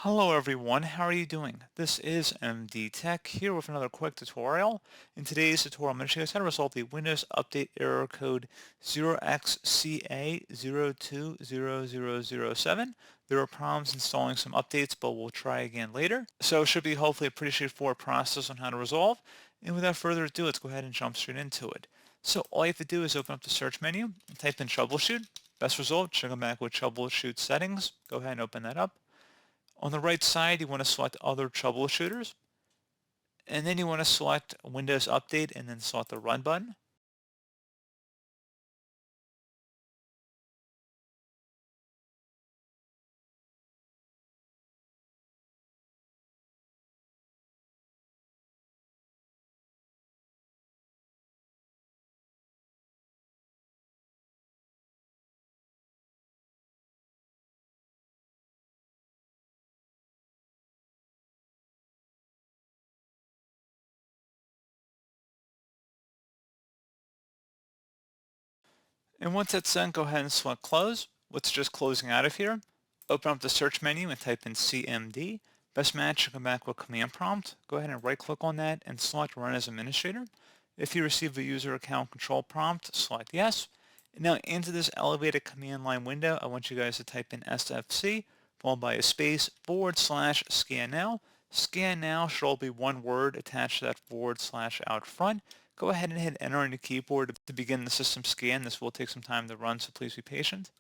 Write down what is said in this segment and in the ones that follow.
Hello everyone, how are you doing? This is MD Tech here with another quick tutorial. In today's tutorial, I'm going to show you how to resolve the Windows Update error code 0x80070643. There are problems installing some updates, but we'll try again later. So it should be hopefully a pretty straightforward process on how to resolve. And without further ado, let's go ahead and jump straight into it. So all you have to do is open up the search menu and type in troubleshoot. Best result should come back with troubleshoot settings. Go ahead and open that up. On the right side, you want to select Other Troubleshooters, and then you want to select Windows Update and then select the Run button. And once that's done, go ahead and select Close. What's just closing out of here? Open up the search menu and type in CMD. Best match should come back with Command Prompt. Go ahead and right-click on that and select Run as Administrator. If you receive a user account control prompt, select Yes. And now into this elevated command line window, I want you guys to type in SFC, followed by a space, /scan now. Scan now should all be one word attached to that / out front. Go ahead and hit enter on your keyboard to begin the system scan. This will take some time to run, so please be patient.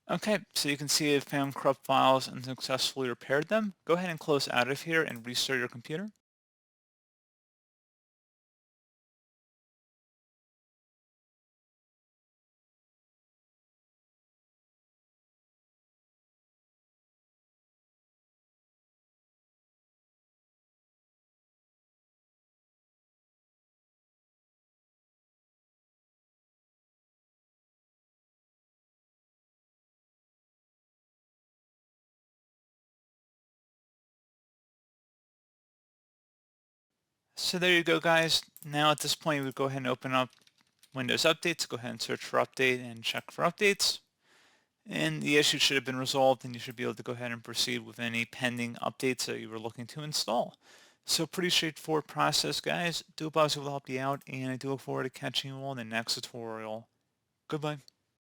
Okay, so you can see it found corrupt files and successfully repaired them. Go ahead and close out of here and restart your computer. So there you go, guys. Now at this point, we would go ahead and open up Windows Updates. Go ahead and search for Update and check for updates. And the issue should have been resolved, and you should be able to go ahead and proceed with any pending updates that you were looking to install. So pretty straightforward process, guys. Do hope I was able to help you out, and I do look forward to catching you all in the next tutorial. Goodbye.